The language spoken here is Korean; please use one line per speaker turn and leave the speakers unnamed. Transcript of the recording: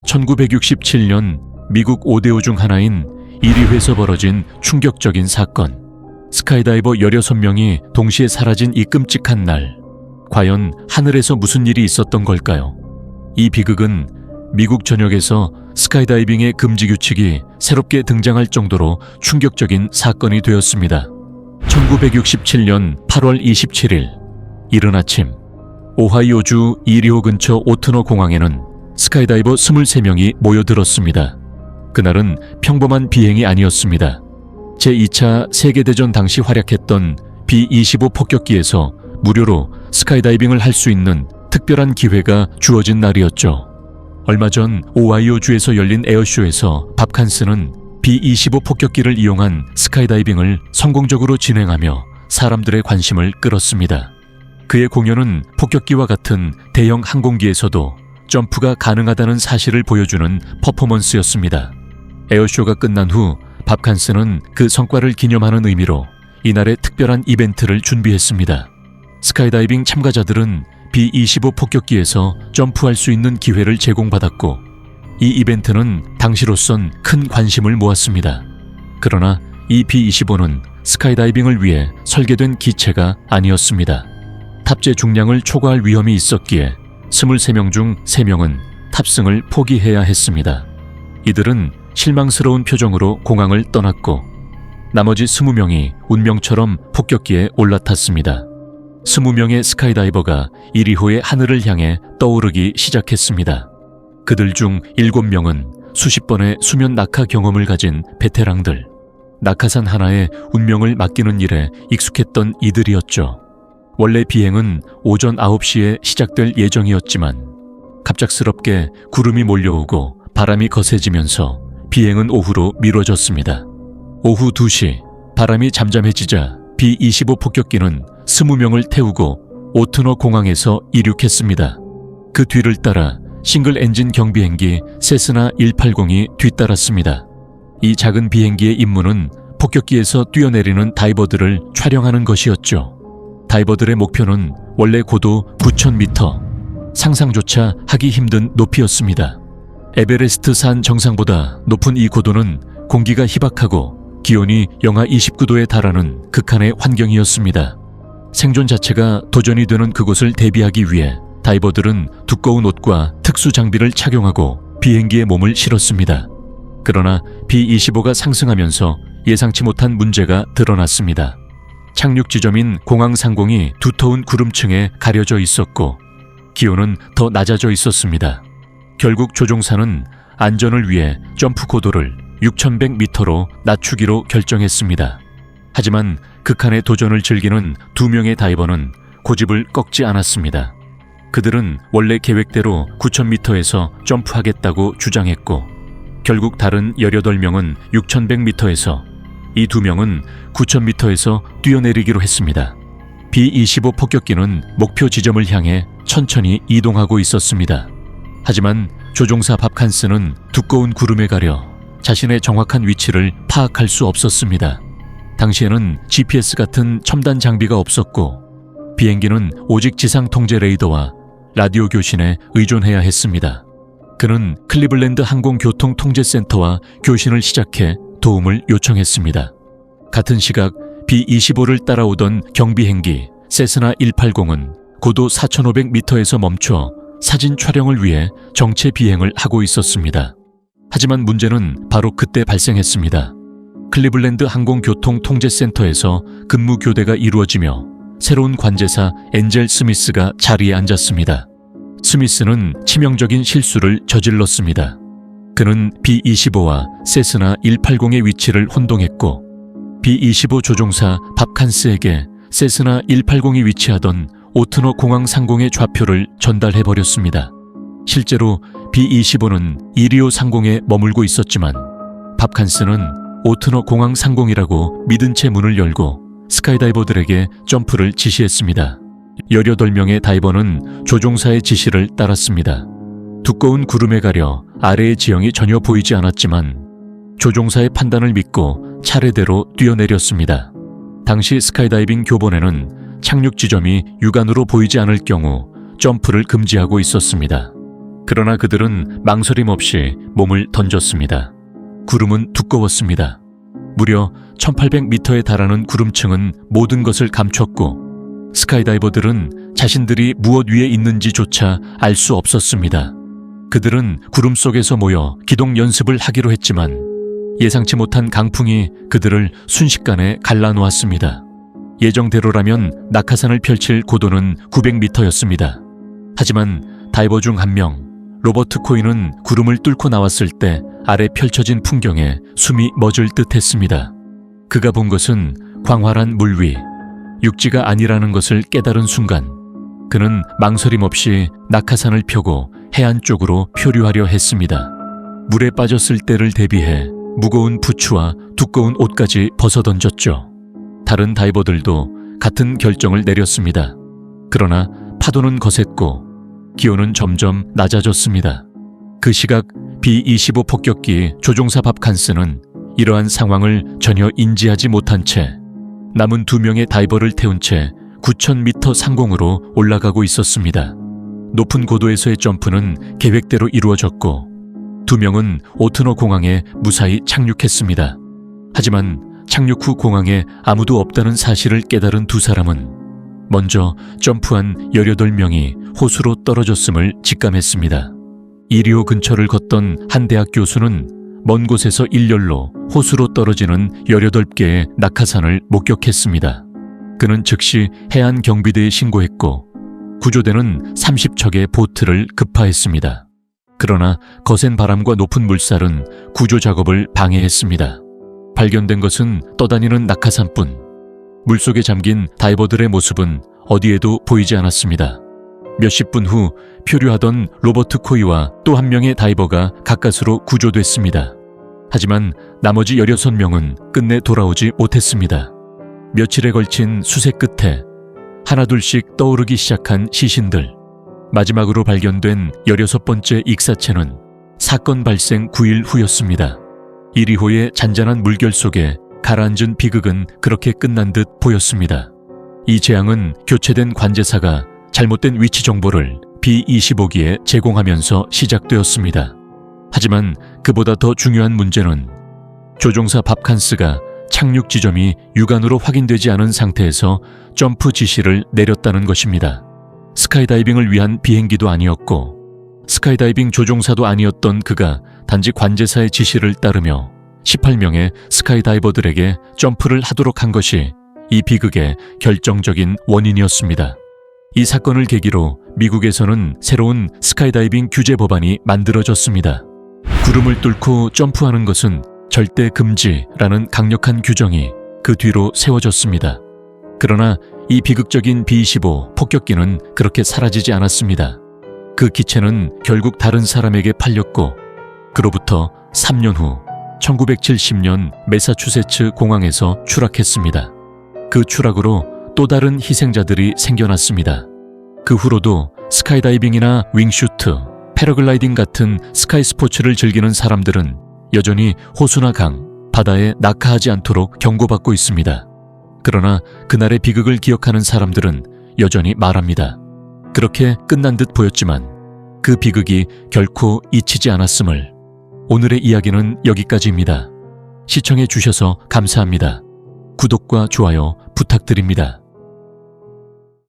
1967년 미국 5대5 중 하나인 이리회에서 벌어진 충격적인 사건. 스카이다이버 16명이 동시에 사라진 이 끔찍한 날. 과연 하늘에서 무슨 일이 있었던 걸까요? 이 비극은 미국 전역에서 스카이다이빙의 금지 규칙이 새롭게 등장할 정도로 충격적인 사건이 되었습니다. 1967년 8월 27일 이른 아침, 오하이오주 이리호 근처 오트너 공항에는 스카이다이버 23명이 모여들었습니다. 그날은 평범한 비행이 아니었습니다. 제2차 세계대전 당시 활약했던 B-25 폭격기에서 무료로 스카이다이빙을 할 수 있는 특별한 기회가 주어진 날이었죠. 얼마 전 오하이오주에서 열린 에어쇼에서 밥 칸스는 B-25 폭격기를 이용한 스카이다이빙을 성공적으로 진행하며 사람들의 관심을 끌었습니다. 그의 공연은 폭격기와 같은 대형 항공기에서도 점프가 가능하다는 사실을 보여주는 퍼포먼스였습니다. 에어쇼가 끝난 후 밥 칸스는 그 성과를 기념하는 의미로 이날의 특별한 이벤트를 준비했습니다. 스카이다이빙 참가자들은 B-25 폭격기에서 점프할 수 있는 기회를 제공받았고, 이 이벤트는 당시로선 큰 관심을 모았습니다. 그러나 이 B-25는 스카이다이빙을 위해 설계된 기체가 아니었습니다. 탑재 중량을 초과할 위험이 있었기에 23명 중 3명은 탑승을 포기해야 했습니다. 이들은 실망스러운 표정으로 공항을 떠났고, 나머지 20명이 운명처럼 폭격기에 올라탔습니다. 20명의 스카이다이버가 이리호의 하늘을 향해 떠오르기 시작했습니다. 그들 중 7명은 수십 번의 수면 낙하 경험을 가진 베테랑들, 낙하산 하나에 운명을 맡기는 일에 익숙했던 이들이었죠. 원래 비행은 오전 9시에 시작될 예정이었지만 갑작스럽게 구름이 몰려오고 바람이 거세지면서 비행은 오후로 미뤄졌습니다. 오후 2시, 바람이 잠잠해지자 B-25 폭격기는 20명을 태우고 오트너 공항에서 이륙했습니다. 그 뒤를 따라 싱글 엔진 경비행기 세스나 180이 뒤따랐습니다. 이 작은 비행기의 임무는 폭격기에서 뛰어내리는 다이버들을 촬영하는 것이었죠. 다이버들의 목표는 원래 고도 9,000m, 상상조차 하기 힘든 높이였습니다. 에베레스트 산 정상보다 높은 이 고도는 공기가 희박하고 기온이 영하 29도에 달하는 극한의 환경이었습니다. 생존 자체가 도전이 되는 그곳을 대비하기 위해 다이버들은 두꺼운 옷과 특수 장비를 착용하고 비행기에 몸을 실었습니다. 그러나 B-25가 상승하면서 예상치 못한 문제가 드러났습니다. 착륙 지점인 공항 상공이 두터운 구름층에 가려져 있었고 기온은 더 낮아져 있었습니다. 결국 조종사는 안전을 위해 점프 고도를 6,100m로 낮추기로 결정했습니다. 하지만 극한의 도전을 즐기는 2명의 다이버는 고집을 꺾지 않았습니다. 그들은 원래 계획대로 9,000m에서 점프하겠다고 주장했고 결국 다른 18명은 6,100m에서 이 2명은 9,000m에서 뛰어내리기로 했습니다. B-25 폭격기는 목표 지점을 향해 천천히 이동하고 있었습니다. 하지만 조종사 밥 칸스는 두꺼운 구름에 가려 자신의 정확한 위치를 파악할 수 없었습니다. 당시에는 GPS 같은 첨단 장비가 없었고 비행기는 오직 지상 통제 레이더와 라디오 교신에 의존해야 했습니다. 그는 클리블랜드 항공교통통제센터와 교신을 시작해 도움을 요청했습니다. 같은 시각 B-25를 따라오던 경비행기 세스나 180은 고도 4,500m에서 멈춰 사진 촬영을 위해 정체 비행을 하고 있었습니다. 하지만 문제는 바로 그때 발생했습니다. 클리블랜드 항공교통통제센터에서 근무 교대가 이루어지며 새로운 관제사 엔젤 스미스가 자리에 앉았습니다. 스미스는 치명적인 실수를 저질렀습니다. 그는 B-25와 세스나 180의 위치를 혼동했고 B-25 조종사 밥 칸스에게 세스나 180이 위치하던 오트너 공항 상공의 좌표를 전달해버렸습니다. 실제로 B-25는 이리호 상공에 머물고 있었지만 밥 칸스는 오트너 공항 상공이라고 믿은 채 문을 열고 스카이다이버들에게 점프를 지시했습니다. 18명의 다이버는 조종사의 지시를 따랐습니다. 두꺼운 구름에 가려 아래의 지형이 전혀 보이지 않았지만 조종사의 판단을 믿고 차례대로 뛰어내렸습니다. 당시 스카이다이빙 교본에는 착륙 지점이 육안으로 보이지 않을 경우 점프를 금지하고 있었습니다. 그러나 그들은 망설임 없이 몸을 던졌습니다. 구름은 두꺼웠습니다. 무려 1800m에 달하는 구름층은 모든 것을 감췄고 스카이다이버들은 자신들이 무엇 위에 있는지조차 알 수 없었습니다. 그들은 구름 속에서 모여 기동 연습을 하기로 했지만 예상치 못한 강풍이 그들을 순식간에 갈라놓았습니다. 예정대로라면 낙하산을 펼칠 고도는 900m였습니다. 하지만 다이버 중 한 명, 로버트 코이는 구름을 뚫고 나왔을 때 아래 펼쳐진 풍경에 숨이 멎을 듯 했습니다. 그가 본 것은 광활한 물 위, 육지가 아니라는 것을 깨달은 순간 그는 망설임 없이 낙하산을 펴고 해안 쪽으로 표류하려 했습니다. 물에 빠졌을 때를 대비해 무거운 부츠와 두꺼운 옷까지 벗어던졌죠. 다른 다이버들도 같은 결정을 내렸습니다. 그러나 파도는 거셌고 기온은 점점 낮아졌습니다. 그 시각 B-25 폭격기 조종사 밥칸스는 이러한 상황을 전혀 인지하지 못한 채 남은 2명의 다이버를 태운 채 9,000m 상공으로 올라가고 있었습니다. 높은 고도에서의 점프는 계획대로 이루어졌고 2명은 오트너 공항에 무사히 착륙했습니다. 하지만 착륙 후 공항에 아무도 없다는 사실을 깨달은 두 사람은 먼저 점프한 18명이 호수로 떨어졌음을 직감했습니다. 이리호 근처를 걷던 한 대학 교수는 먼 곳에서 일렬로 호수로 떨어지는 18개의 낙하산을 목격했습니다. 그는 즉시 해안 경비대에 신고했고 구조대는 30척의 보트를 급파했습니다. 그러나 거센 바람과 높은 물살은 구조 작업을 방해했습니다. 발견된 것은 떠다니는 낙하산뿐. 물속에 잠긴 다이버들의 모습은 어디에도 보이지 않았습니다. 몇십 분 후 표류하던 로버트 코이와 또 한 명의 다이버가 가까스로 구조됐습니다. 하지만 나머지 16명은 끝내 돌아오지 못했습니다. 며칠에 걸친 수색 끝에 하나둘씩 떠오르기 시작한 시신들. 마지막으로 발견된 16번째 익사체는 사건 발생 9일 후였습니다. 이리호의 잔잔한 물결 속에 가라앉은 비극은 그렇게 끝난 듯 보였습니다. 이 재앙은 교체된 관제사가 잘못된 위치 정보를 B-25기에 제공하면서 시작되었습니다. 하지만 그보다 더 중요한 문제는 조종사 밥칸스가 착륙 지점이 육안으로 확인되지 않은 상태에서 점프 지시를 내렸다는 것입니다. 스카이다이빙을 위한 비행기도 아니었고 스카이다이빙 조종사도 아니었던 그가 단지 관제사의 지시를 따르며 18명의 스카이다이버들에게 점프를 하도록 한 것이 이 비극의 결정적인 원인이었습니다. 이 사건을 계기로 미국에서는 새로운 스카이다이빙 규제 법안이 만들어졌습니다. 구름을 뚫고 점프하는 것은 절대 금지라는 강력한 규정이 그 뒤로 세워졌습니다. 그러나 이 비극적인 B-25 폭격기는 그렇게 사라지지 않았습니다. 그 기체는 결국 다른 사람에게 팔렸고 그로부터 3년 후 1970년 매사추세츠 공항에서 추락했습니다. 그 추락으로 또 다른 희생자들이 생겨났습니다. 그 후로도 스카이다이빙이나 윙슈트, 패러글라이딩 같은 스카이 스포츠를 즐기는 사람들은 여전히 호수나 강, 바다에 낙하하지 않도록 경고받고 있습니다. 그러나 그날의 비극을 기억하는 사람들은 여전히 말합니다. 그렇게 끝난 듯 보였지만 그 비극이 결코 잊히지 않았음을. 오늘의 이야기는 여기까지입니다. 시청해 주셔서 감사합니다. 구독과 좋아요 부탁드립니다.